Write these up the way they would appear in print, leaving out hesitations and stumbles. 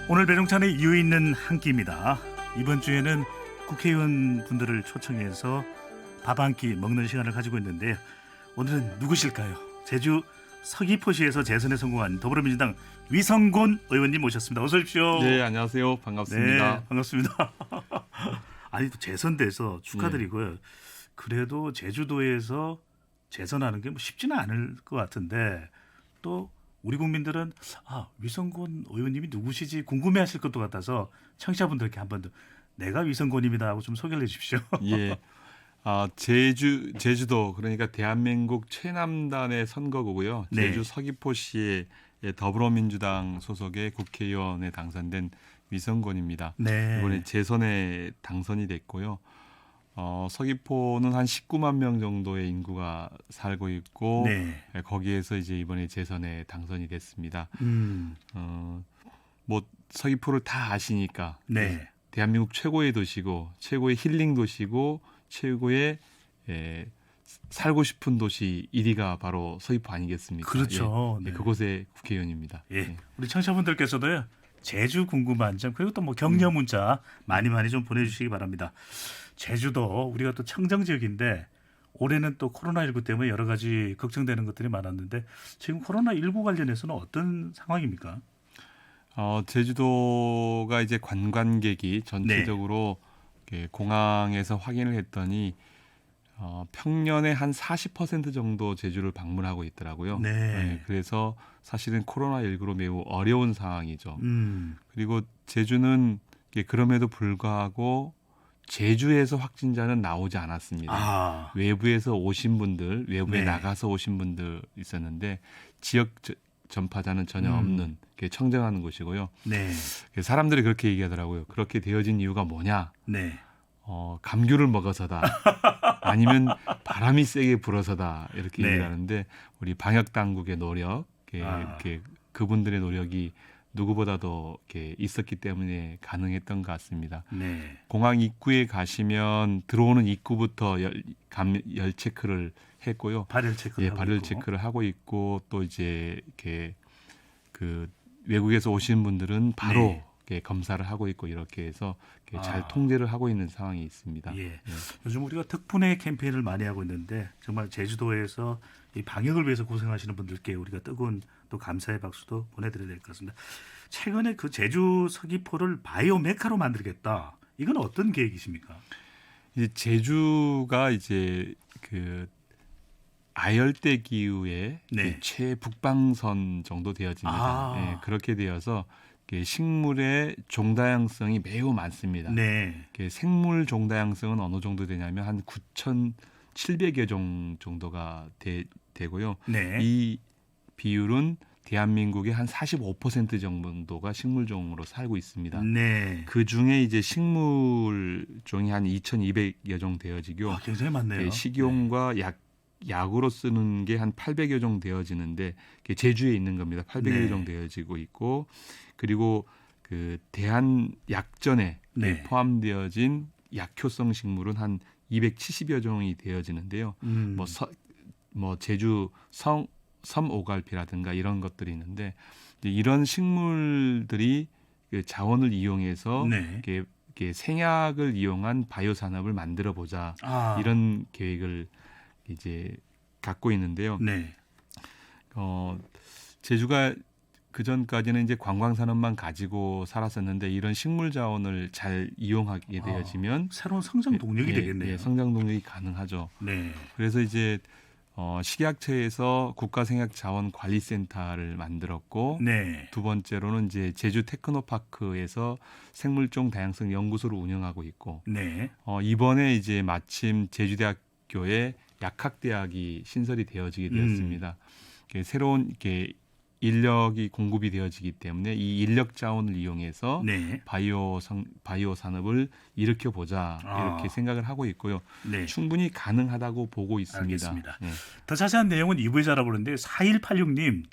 오늘 배종찬의 이유 있는 한 끼입니다. 이번 주에는 국회의원 분들을 초청해서 밥 한 끼 먹는 시간을 가지고 있는데요. 오늘은 누구실까요? 제주 서귀포시에서 재선에 성공한 더불어민주당 위성곤 의원님 모셨습니다. 어서 오십시오. 네, 안녕하세요. 반갑습니다. 네, 반갑습니다. 아니 또 재선돼서 축하드리고요. 그래도 제주도에서 재선하는 게 뭐 쉽지는 않을 것 같은데 또 우리 국민들은 위성곤 의원님이 누구시지 궁금해하실 것도 같아서 청취자분들께 한번 더 내가 위성곤입니다 하고 좀 소개를 해주십시오. 예. 제주도 그러니까 대한민국 최남단의 선거구고요. 네. 제주 서귀포시의 더불어민주당 소속의 국회의원에 당선된 위성곤입니다. 네. 이번에 재선에 당선이 됐고요. 서귀포는 한 19만 명 정도의 인구가 살고 있고 네. 거기에서 이제 이번에 재선에 당선이 됐습니다. 음. 뭐 서귀포를 다 아시니까 네. 대한민국 최고의 도시고 최고의 힐링 도시고 최고의 살고 싶은 도시 1위가 바로 서귀포 아니겠습니까? 그렇죠. 예, 네. 그곳의 국회의원입니다. 예. 우리 청취자분들께서도요. 제주 궁금한 점 그리고 또 뭐 격려 문자 많이 좀 보내주시기 바랍니다. 제주도 우리가 또 청정 지역인데 올해는 또 코로나19 때문에 여러 가지 걱정되는 것들이 많았는데 지금 코로나19 관련해서는 어떤 상황입니까? 제주도가 이제 관광객이 전체적으로 이렇게 공항에서 확인을 했더니 평년에 한 40% 정도 제주를 방문하고 있더라고요. 네. 그래서 사실은 코로나19로 매우 어려운 상황이죠. 그리고 제주는 그럼에도 불구하고 제주에서 확진자는 나오지 않았습니다. 외부에서 오신 분들, 외부에 네. 나가서 오신 분들 있었는데 지역 전파자는 전혀 없는 청정하는 곳이고요. 네. 사람들이 그렇게 얘기하더라고요. 그렇게 되어진 이유가 뭐냐? 네. 감귤을 먹어서다. 아니면 바람이 세게 불어서다. 이렇게 네. 얘기를 하는데 우리 방역 당국의 노력, 이렇게 그분들의 노력이 누구보다도 이렇게 있었기 때문에 가능했던 것 같습니다. 네. 공항 입구에 가시면 들어오는 입구부터 열 체크를 했고요. 발열 체크를 하고 발열 있고. 체크를 하고 있고 또 이제 이렇게 그 외국에서 오신 분들은 바로 네. 이렇게 검사를 하고 있고 이렇게 해서 이렇게 잘 통제를 하고 있는 상황이 있습니다. 예. 요즘 우리가 덕분에 캠페인을 많이 하고 있는데 정말 제주도에서 이 방역을 위해서 고생하시는 분들께 우리가 뜨거운 또 감사의 박수도 보내드려야 될 것 같습니다. 최근에 그 제주 서귀포를 바이오 메카로 만들겠다. 이건 어떤 계획이십니까? 이제 제주가 이제 그 아열대 기후의 네. 최북방선 정도 되어집니다. 그렇게 되어서 식물의 종다양성이 매우 많습니다. 네. 생물 종다양성은 어느 정도 되냐면 한 9,700여 종 정도가 되고요. 네. 이 비율은 대한민국의 한 45% 정도가 식물종으로 살고 있습니다. 네. 그 중에 이제 식물종이 한 2,200여 종 되어지고요. 굉장히 많네요. 식용과 약으로 쓰는 게 한 800여 종 되어지는데 제주에 있는 겁니다. 800여 종 되어지고 있고 그리고 그 대한약전에 포함되어진 약효성 식물은 한 270여 종이 되어지는데요. 뭐 제주 섬오갈피라든가 이런 것들이 있는데 이런 식물들이 그 자원을 이용해서 이렇게 생약을 이용한 바이오 산업을 만들어 보자 이런 계획을 이제 갖고 있는데요. 네. 제주가 그 전까지는 이제 관광 산업만 가지고 살았었는데 이런 식물 자원을 잘 이용하게 되어지면 새로운 성장 동력이 되겠네요. 성장 동력이 가능하죠. 네. 그래서 이제 식약처에서 국가생약자원관리센터를 만들었고 두 번째로는 이제 제주 테크노파크에서 생물종 다양성 연구소를 운영하고 있고 이번에 이제 마침 제주대학교에 약학대학이 신설이 되어지게 되었습니다. 새로운 인력이 공급이 되어지기 때문에 이 인력 자원을 이용해서 바이오 산업을 일으켜 보자 이렇게 생각을 하고 있고요. 충분히 가능하다고 보고 있습니다. 알겠습니다. 더 자세한 내용은 2부에서 알아보는데 4186님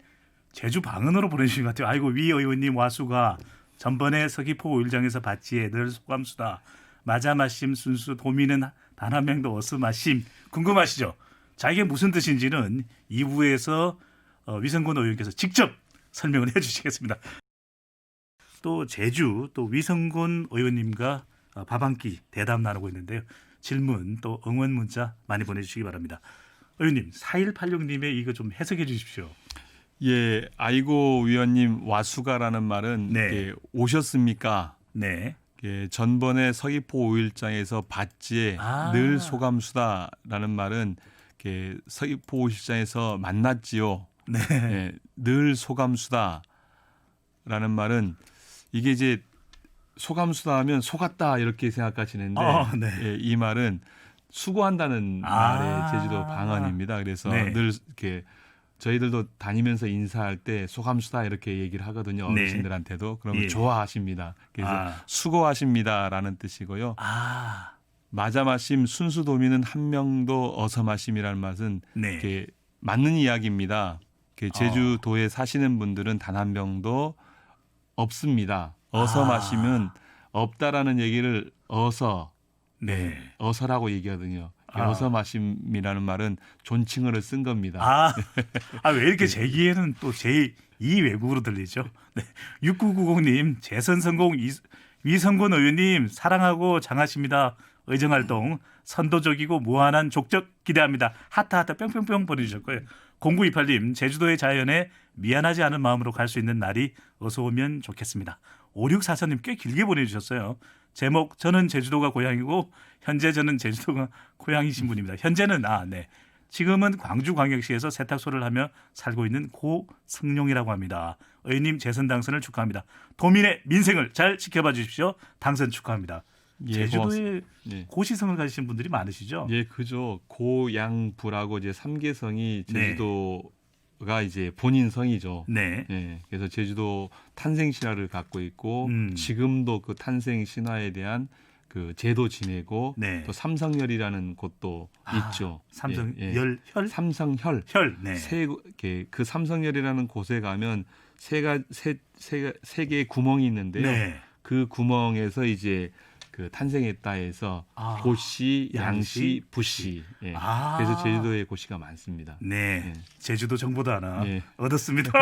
제주 방언으로 보내주신 것 같아요. 아이고 위 의원님 와수가 전번에 서귀포 오일장에서 봤지에 늘 소감수다. 맞아 마심 순수 도미는 단 한 명도 어스 마심 궁금하시죠? 자 이게 무슨 뜻인지는 2부에서 위성곤 의원께서 직접 설명을 해주시겠습니다. 또 제주 또 위성곤 의원님과 밥 한 끼 대담 나누고 있는데요. 질문 또 응원 문자 많이 보내주시기 바랍니다. 의원님 4186님의 이거 좀 해석해 주십시오. 예, 아이고 위원님 와수가라는 말은 네. 예, 오셨습니까? 네. 예, 전번에 서귀포 5일장에서 봤지에 아. 늘 소감수다라는 말은 예, 서귀포 5일장에서 만났지요. 네. 예, 늘 소감수다라는 말은 이게 이제 소감수다 하면 속았다 이렇게 생각하시는데 네. 예, 이 말은 수고한다는 말의 제주도 방언입니다. 그래서 네. 늘 이렇게 저희들도 다니면서 인사할 때 소감수다 이렇게 얘기를 하거든요. 네. 어르신들한테도. 그러면 예. 좋아하십니다. 그래서 수고하십니다라는 뜻이고요. 마자마심 순수도민은 한 명도 어서마심이라는 말은 네. 이렇게 맞는 이야기입니다. 이렇게 제주도에 사시는 분들은 단 한 명도 없습니다. 어서 마시면 없다라는 얘기를 네. 어서라고 얘기하거든요. 어서 마심이라는 말은 존칭어를 쓴 겁니다. 왜 이렇게 제 귀에는 또 제2 외국어로 들리죠? 네. 6990님, 재선 성공 위성곤 의원님 사랑하고 장하십니다. 의정활동 선도적이고 무한한 족적 기대합니다. 하트 뿅뿅뿅 보내주셨고요. 0928님, 제주도의 자연에 미안하지 않은 마음으로 갈 수 있는 날이 어서 오면 좋겠습니다. 5644님 꽤 길게 보내주셨어요. 제목 저는 제주도가 고향이고 현재 저는 제주도가 고향이신 분입니다. 현재는 네. 지금은 광주광역시에서 세탁소를 하며 살고 있는 고승용이라고 합니다. 의원님 재선 당선을 축하합니다. 도민의 민생을 잘 지켜봐 주십시오. 당선 축하합니다. 예, 제주도에 예. 고시성을 가지신 분들이 많으시죠? 예, 그죠. 고양부라고 이제 3개성이 제주도가 이제 본인 성이죠. 네. 예, 그래서 제주도 탄생 신화를 갖고 있고 지금도 그 탄생 신화에 대한 그 제도 지내고 네. 또 삼성열이라는 곳도 있죠. 삼성열 혈? 삼성혈. 혈. 네. 그 삼성열이라는 곳에 가면 세 개의 구멍이 있는데요. 네. 그 구멍에서 이제 그 탄생했다 해서 고시, 양시, 부시. 예. 그래서 제주도에 고시가 많습니다. 네. 제주도 정보도 하나 예. 얻었습니다.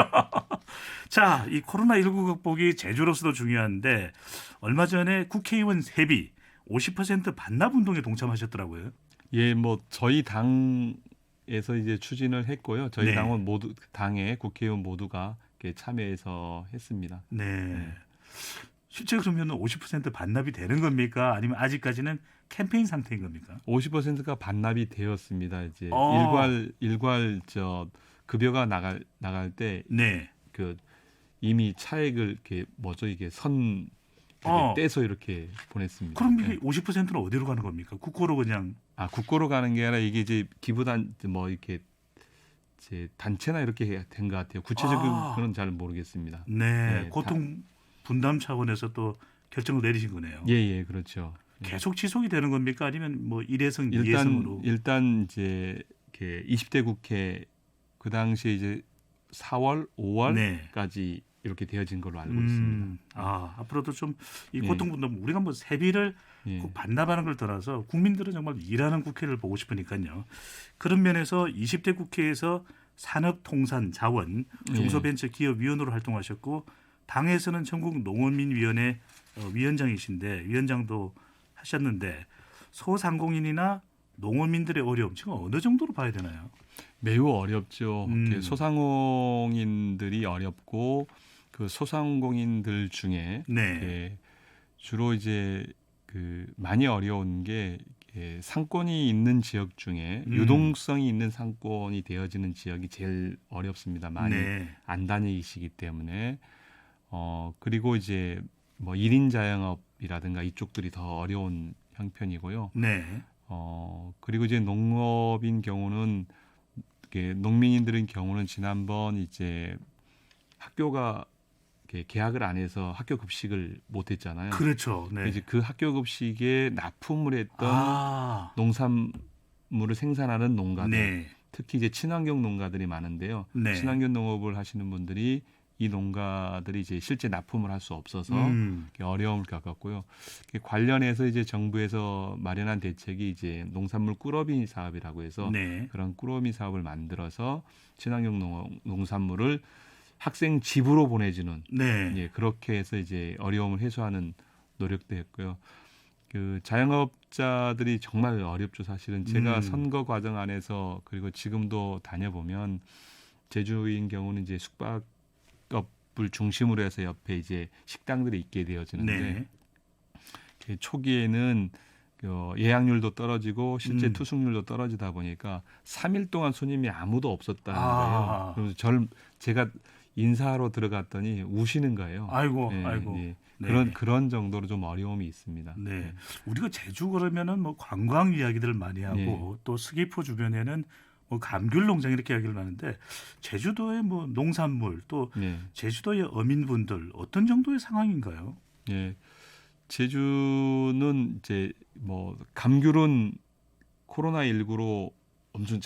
자, 이 코로나19 극복이 제주로서도 중요한데 얼마 전에 국회의원 세비 50% 반납 운동에 동참하셨더라고요. 예, 뭐 저희 당에서 이제 추진을 했고요. 저희 네. 당원 모두 당의 국회의원 모두가 이렇게 참여해서 했습니다. 네. 실제 그러면 50% 반납이 되는 겁니까? 아니면 아직까지는 캠페인 상태인 겁니까? 50%가 반납이 되었습니다. 이제 일괄 저 급여가 나갈 때 네. 그 이미 차액을 이렇게 이게 선 떼서 이렇게 보냈습니다. 그럼 이게 50%는 어디로 가는 겁니까? 국고로 그냥 국고로 가는 게 아니라 이게 이제 기부단 이렇게 제 단체나 이렇게 된 것 같아요. 구체적인 건 잘 모르겠습니다. 네. 고통 분담 차원에서 또 결정을 내리신 거네요. 예, 그렇죠. 계속 지속이 되는 겁니까? 아니면 뭐 1회성, 2회성으로? 일단 이제 20대 국회 그 당시에 이제 4월, 5월까지 이렇게 되어진 걸로 알고 있습니다. 앞으로도 좀 이 고통 분담 우리가 뭐 세비를 꼭 반납하는 걸 떠나서 국민들은 정말 일하는 국회를 보고 싶으니까요. 그런 면에서 20대 국회에서 산업통산자원 중소벤처기업위원으로 활동하셨고 당에서는 전국 농어민위원회 위원장이신데 위원장도 하셨는데 소상공인이나 농어민들의 어려움 지금 어느 정도로 봐야 되나요? 매우 어렵죠. 소상공인들이 어렵고 그 소상공인들 중에 주로 이제 그 많이 어려운 게 상권이 있는 지역 중에 유동성이 있는 상권이 되어지는 지역이 제일 어렵습니다. 많이 안 다니시기 때문에 그리고 이제 뭐 1인 자영업이라든가 이쪽들이 더 어려운 형편이고요. 그리고 이제 농업인 경우는 농민인들인 경우는 지난번 이제 학교가 계약을 안 해서 학교 급식을 못 했잖아요. 그렇죠. 네. 이제 그 학교 급식에 납품을 했던 농산물을 생산하는 농가들, 특히 이제 친환경 농가들이 많은데요. 친환경 농업을 하시는 분들이 이 농가들이 이제 실제 납품을 할 수 없어서 어려움을 겪었고요. 관련해서 이제 정부에서 마련한 대책이 이제 농산물 꾸러미 사업이라고 해서 그런 꾸러미 사업을 만들어서 친환경 농산물을 학생 집으로 보내주는 네. 예, 그렇게 해서 이제 어려움을 해소하는 노력도 했고요. 그 자영업자들이 정말 어렵죠. 사실은 제가 선거 과정 안에서 그리고 지금도 다녀보면 제주인 경우는 이제 숙박업을 중심으로 해서 옆에 이제 식당들이 있게 되어지는데 네. 초기에는 예약률도 떨어지고 실제 투숙률도 떨어지다 보니까 3일 동안 손님이 아무도 없었다는 거예요. 그래서 제가 인사하러 들어갔더니 우시는 거예요. 아이고, 예, 아이고. 예. 네. 그런 정도로 좀 어려움이 있습니다. 네. 네. 우리가 제주 그러면은 뭐 관광 이야기들을 많이 하고 네. 또 스기포 주변에는 뭐 감귤 농장 이렇게 이야기를 하는데 제주도의 뭐 농산물 또 네. 제주도의 어민분들 어떤 정도의 상황인가요? 예. 제주는 이제 뭐 감귤은 코로나19로 엄청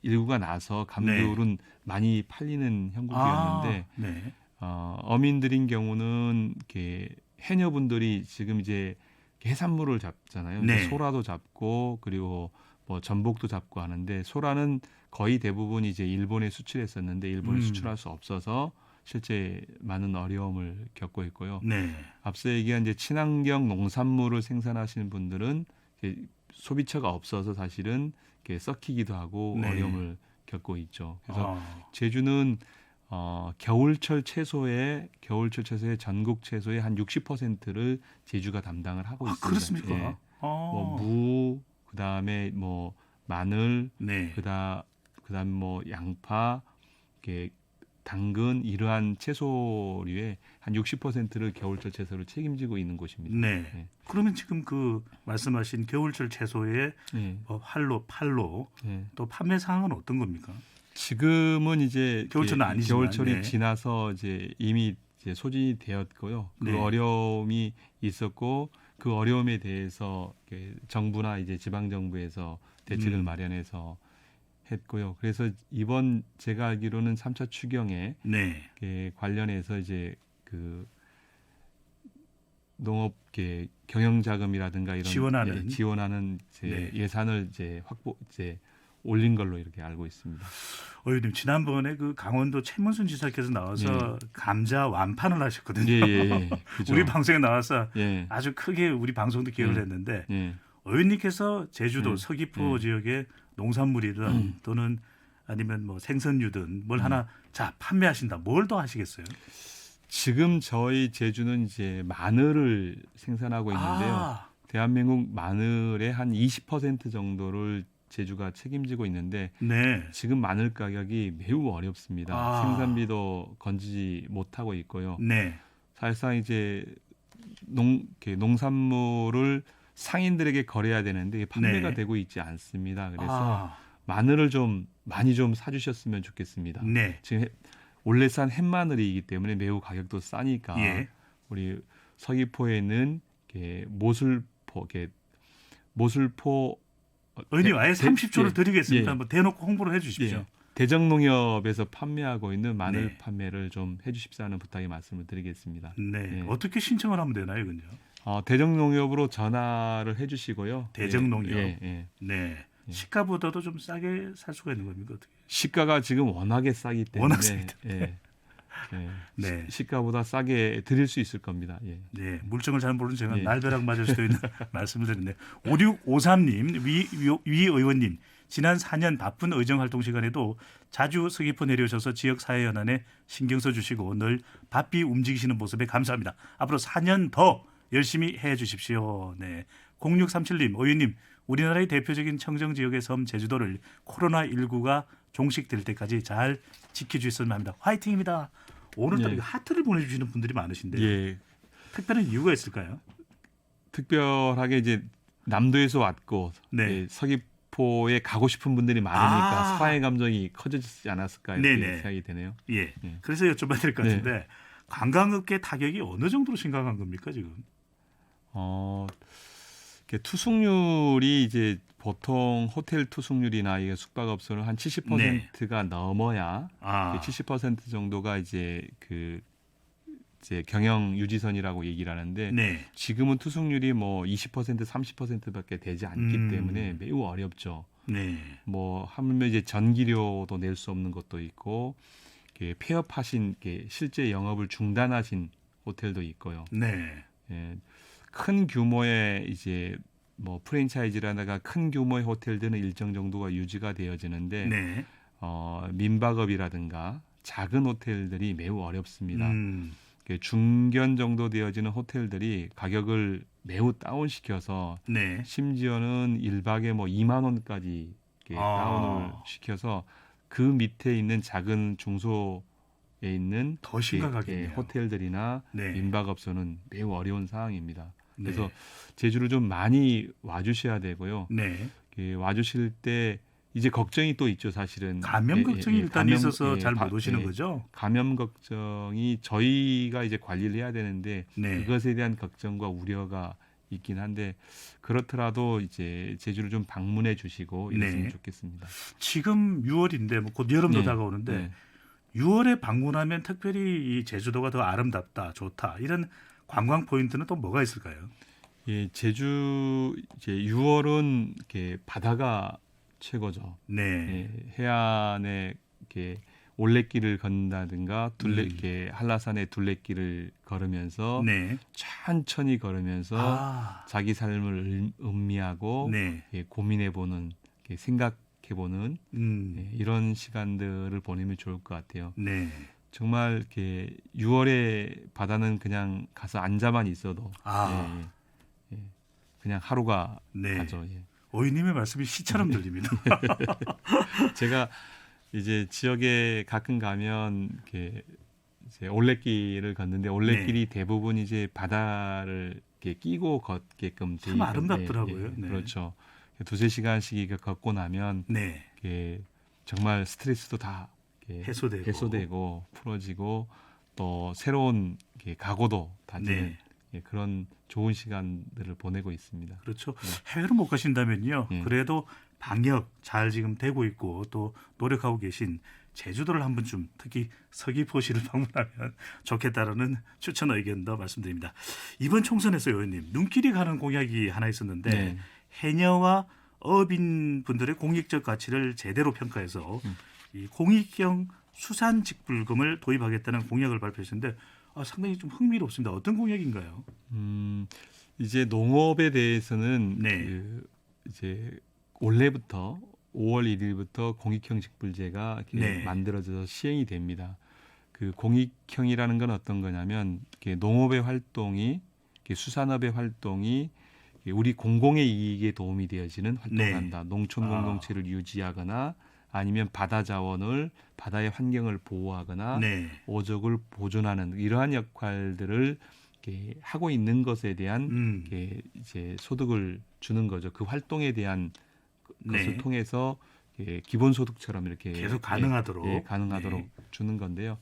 일구가 나서 감귤은 많이 팔리는 형국이었는데 네. 어민들인 경우는 이렇게 해녀분들이 지금 이제 해산물을 잡잖아요. 네. 이제 소라도 잡고 그리고 뭐 전복도 잡고 하는데 소라는 거의 대부분 이제 일본에 수출했었는데 일본에 수출할 수 없어서 실제 많은 어려움을 겪고 있고요. 네. 앞서 얘기한 이제 친환경 농산물을 생산하시는 분들은 이제 소비처가 없어서 사실은 이렇게 썩히기도 하고 네. 어려움을 겪고 있죠. 그래서 제주는 겨울철 채소의 전국 채소의 한 60%를 제주가 담당을 하고 있습니다. 그렇습니까? 예. 뭐 무, 그다음에 뭐 마늘, 네. 그다음 뭐 양파, 이렇게 당근 이러한 채소류의 한 60%를 겨울철 채소로 책임지고 있는 곳입니다. 네. 네. 그러면 지금 그 말씀하신 겨울철 채소의 네. 활로 팔로 네. 또 판매 상황은 어떤 겁니까? 지금은 이제 겨울철은 아니지만 겨울철이 네. 지나서 이제 이미 이제 소진이 되었고요. 그 네. 어려움이 있었고 그 어려움에 대해서 정부나 이제 지방 정부에서 대책을 마련해서 했고요. 그래서 이번 제가 알기로는 3차 추경에 네. 관련해서 이제 그 농업 경영 자금이라든가 이런 지원하는 네. 예산을 이제 올린 걸로 이렇게 알고 있습니다. 의원님 지난번에 그 강원도 최문순 지사께서 나와서 감자 완판을 하셨거든요. 예. 우리 방송에 나와서 예. 아주 크게 우리 방송도 기여를 했는데 예. 의원님께서 제주도 서귀포 지역의 농산물이든 또는 아니면 뭐 생선류든 뭘 하나 자 판매하신다. 뭘 더 하시겠어요? 지금 저희 제주는 이제 마늘을 생산하고 있는데요. 대한민국 마늘의 한 20% 정도를 제주가 책임지고 있는데 네. 지금 마늘 가격이 매우 어렵습니다. 생산비도 건지지 못하고 있고요. 네. 사실상 이제 농산물을 상인들에게 거래해야 되는데 판매가 네. 되고 있지 않습니다. 그래서 마늘을 좀 많이 좀 사주셨으면 좋겠습니다. 네. 지금 올레산 햇마늘이기 때문에 매우 가격도 싸니까 예. 우리 서귀포에는 모슬포 의원님 아예 30초를 드리겠습니다. 예. 한번 대놓고 홍보를 해주십시오. 예. 대정농협에서 판매하고 있는 마늘 네. 판매를 좀 해주십사 하는 부탁의 말씀을 드리겠습니다. 네. 예. 어떻게 신청을 하면 되나요, 이건요? 대정농협으로 전화를 해주시고요. 대정농협. 예. 네. 시가보다도 좀 싸게 살 수가 있는 겁니까? 어떻게? 시가가 지금 워낙에 싸기 때문에 네. 시가보다 싸게 드릴 수 있을 겁니다. 예. 네, 물정을 잘 모르는 제가 날벼락 맞을 수도 있는 말씀을 드렸네요. 5653님, 위 의원님, 지난 4년 바쁜 의정활동 시간에도 자주 서귀포 내려오셔서 지역사회연합에 신경 써주시고 늘 바삐 움직이시는 모습에 감사합니다. 앞으로 4년 더 열심히 해주십시오. 네, 0637님, 의원님, 우리나라의 대표적인 청정지역의 섬 제주도를 코로나19가 종식될 때까지 잘 지켜주셨으면 합니다. 화이팅입니다. 오늘따라 하트를 보내주시는 분들이 많으신데 예. 특별한 이유가 있을까요? 특별하게 이제 남도에서 왔고 서귀포에 가고 싶은 분들이 많으니까 사회 감정이 커지지 않았을까 이렇게 생각이 되네요. 예. 그래서 여쭤봐야 될 것 같은데 관광업계 타격이 어느 정도로 심각한 겁니까 지금? 투숙률이 이제 보통 호텔 투숙률이나 이게 숙박업소는 한 70%가 넘어야 70% 정도가 이제 이제 경영 유지선이라고 얘기를 하는데 지금은 투숙률이 뭐 20% 30%밖에 되지 않기 때문에 매우 어렵죠. 뭐 하물며 이제 전기료도 낼 수 없는 것도 있고 폐업하신 실제 영업을 중단하신 호텔도 있고요. 네. 예, 큰 규모의 이제 뭐 프랜차이즈라다가 큰 규모의 호텔들은 일정 정도가 유지가 되어지는데 네. 민박업이라든가 작은 호텔들이 매우 어렵습니다. 중견 정도 되어지는 호텔들이 가격을 매우 다운시켜서 네. 심지어는 1박에 뭐 2만 원까지 다운을 시켜서 그 밑에 있는 작은 중소에 있는 더 심각하겠네요. 호텔들이나 네. 민박업소는 매우 어려운 상황입니다. 네. 그래서 제주를 좀 많이 와주셔야 되고요. 네. 와주실 때 이제 걱정이 또 있죠, 사실은. 감염 걱정이 일단 있어서 잘 못 오시는 거죠? 감염 걱정이 저희가 이제 관리를 해야 되는데 네. 그것에 대한 걱정과 우려가 있긴 한데 그렇더라도 이제 제주를 좀 방문해 주시고 이랬으면 네. 좋겠습니다. 지금 6월인데 뭐 곧 여름도 네. 다가오는데 네. 6월에 방문하면 특별히 이 제주도가 더 아름답다, 좋다 이런 관광 포인트는 또 뭐가 있을까요? 예, 제주 이제 6월은 이렇게 바다가 최고죠. 네. 예, 해안에 이렇게 올레길을 걷는다든가 이렇게 한라산의 둘레길을 걸으면서 네. 천천히 걸으면서 자기 삶을 음미하고 네. 고민해보는 생각해보는 이런 시간들을 보내면 좋을 것 같아요. 네. 정말 이렇게 6월에 바다는 그냥 가서 앉아만 있어도 그냥 하루가 네. 가죠. 예. 오이님의 말씀이 시처럼 들립니다. 제가 이제 지역에 가끔 가면 이렇게 이제 올레길을 걷는데 올레길이 대부분 이제 바다를 이렇게 끼고 걷게끔 참 아름답더라고요. 예, 네. 그렇죠. 2-3시간씩 걷고 나면 네. 정말 스트레스도 다 해소되고 풀어지고 또 새로운 각오도 다지는 그런 좋은 시간들을 보내고 있습니다. 그렇죠. 해외로 못 가신다면요. 예. 그래도 방역 잘 지금 되고 있고 또 노력하고 계신 제주도를 한 번쯤 특히 서귀포시를 방문하면 좋겠다라는 추천 의견도 말씀드립니다. 이번 총선에서 의원님 눈길이 가는 공약이 하나 있었는데 해녀와 어민 분들의 공익적 가치를 제대로 평가해서 이 공익형 수산직불금을 도입하겠다는 공약을 발표했는데 상당히 좀 흥미롭습니다. 어떤 공약인가요? 이제 농업에 대해서는 이제 올해부터 5월 1일부터 공익형 직불제가 만들어져서 시행이 됩니다. 그 공익형이라는 건 어떤 거냐면 농업의 활동이 수산업의 활동이 우리 공공의 이익에 도움이 되어지는 활동을 한다. 농촌 공동체를 유지하거나 아니면 바다 자원을 바다의 환경을 보호하거나 오족을 보존하는 이러한 역할들을 하고 있는 것에 대한 이제 소득을 주는 거죠. 그 활동에 대한 것을 통해서 기본 소득처럼 이렇게 계속 가능하도록 가능하도록 주는 건데요.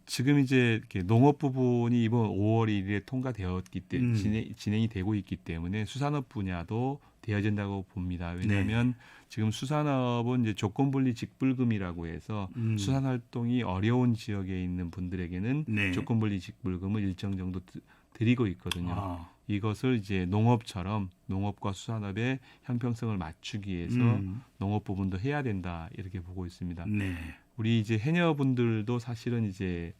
지금 이제 농업 부분이 이번 5월 1일에 통과되었기 때문에 진행이 되고 있기 때문에 수산업 분야도 되어진다고 봅니다. 왜냐하면 지금 수산업은 이제 조건분리 직불금이라고 해서 수산 활동이 어려운 지역에 있는 분들에게는 조건분리 직불금을 일정 정도 드리고 있거든요. 이것을 이제 농업처럼 농업과 수산업의 형평성을 맞추기 위해서 농업 부분도 해야 된다 이렇게 보고 있습니다. 우리 이제 해녀분들도 사실은 이제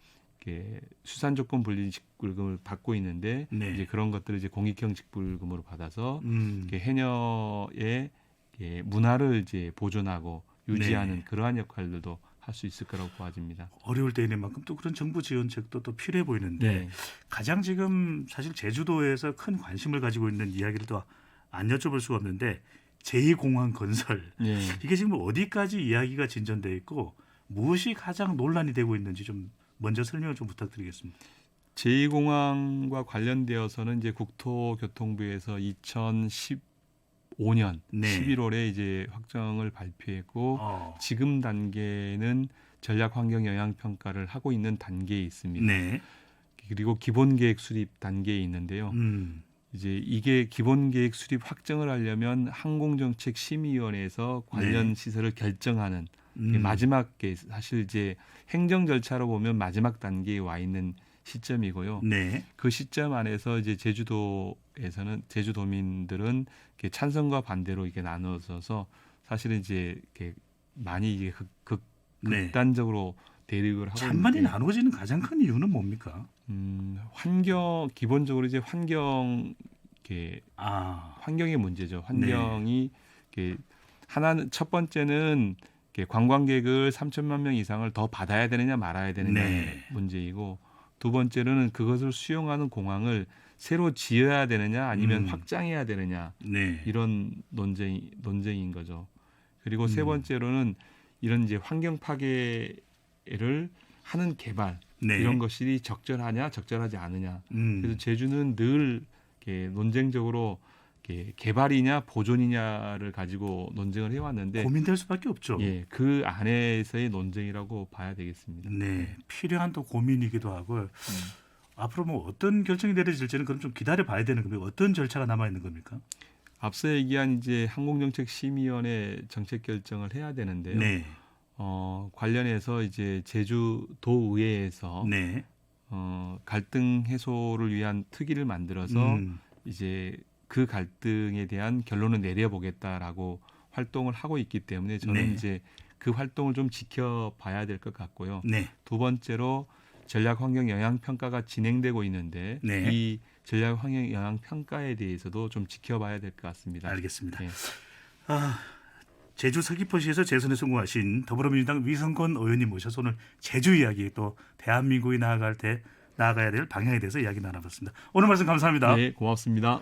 수산 조건 분리 직불금을 받고 있는데 이제 그런 것들을 이제 공익형 직불금으로 받아서 해녀의 문화를 이제 보존하고 유지하는 그러한 역할들도 할 수 있을 거라고 보아집니다. 어려울 때인 만큼 또 그런 정부 지원책도 또 필요해 보이는데 가장 지금 사실 제주도에서 큰 관심을 가지고 있는 이야기를 또 안 여쭤볼 수가 없는데 제2공항 건설 이게 지금 어디까지 이야기가 진전돼 있고 무엇이 가장 논란이 되고 있는지 좀 먼저 설명을 좀 부탁드리겠습니다. 제2공항과 관련되어서는 이제 국토교통부에서 2015년 11월에 이제 확정을 발표했고 지금 단계는 전략환경영향평가를 하고 있는 단계에 있습니다. 그리고 기본계획 수립 단계에 있는데요. 이제 이게 기본계획 수립 확정을 하려면 항공정책심의위원회에서 관련 시설을 결정하는 마지막 사실 이제 행정 절차로 보면 마지막 단계에 와 있는 시점이고요. 그 시점 안에서 이제 제주도에서는 제주도민들은 찬성과 반대로 이렇게 나눠져서 사실은 이제 이렇게 많이 이게 네. 극단적으로 대립을 하고 찬반이 있는데 나누어지는 가장 큰 이유는 뭡니까? 환경 기본적으로 이제 환경 환경의 문제죠. 환경이 하나는 첫 번째는 관광객을 3천만 명 이상을 더 받아야 되느냐 말아야 되느냐의 문제이고 두 번째로는 그것을 수용하는 공항을 새로 지어야 되느냐 아니면 확장해야 되느냐 이런 논쟁인 거죠. 그리고 세 번째로는 이런 이제 환경 파괴를 하는 개발 이런 것이 적절하냐 적절하지 않느냐. 그래서 제주는 늘 논쟁적으로 개발이냐 보존이냐를 가지고 논쟁을 해왔는데 고민될 수밖에 없죠. 예, 그 안에서의 논쟁이라고 봐야 되겠습니다. 네, 필요한 또 고민이기도 하고 앞으로 뭐 어떤 결정이 내려질지는 그럼 좀 기다려 봐야 되는 겁니까? 어떤 절차가 남아 있는 겁니까? 앞서 얘기한 이제 항공정책심의위원회 정책 결정을 해야 되는데요. 네. 관련해서 이제 제주도의회에서 갈등 해소를 위한 특위를 만들어서 이제 그 갈등에 대한 결론을 내려보겠다라고 활동을 하고 있기 때문에 저는 이제 그 활동을 좀 지켜봐야 될 것 같고요. 두 번째로 전략환경영향평가가 진행되고 있는데 이 전략환경영향평가에 대해서도 좀 지켜봐야 될 것 같습니다. 알겠습니다. 제주 서귀포시에서 재선에 성공하신 더불어민주당 위성권 의원님 모셔서 오늘 제주 이야기 또 대한민국이 나아가야 될 방향에 대해서 이야기 나눠봤습니다. 오늘 말씀 감사합니다. 네, 고맙습니다.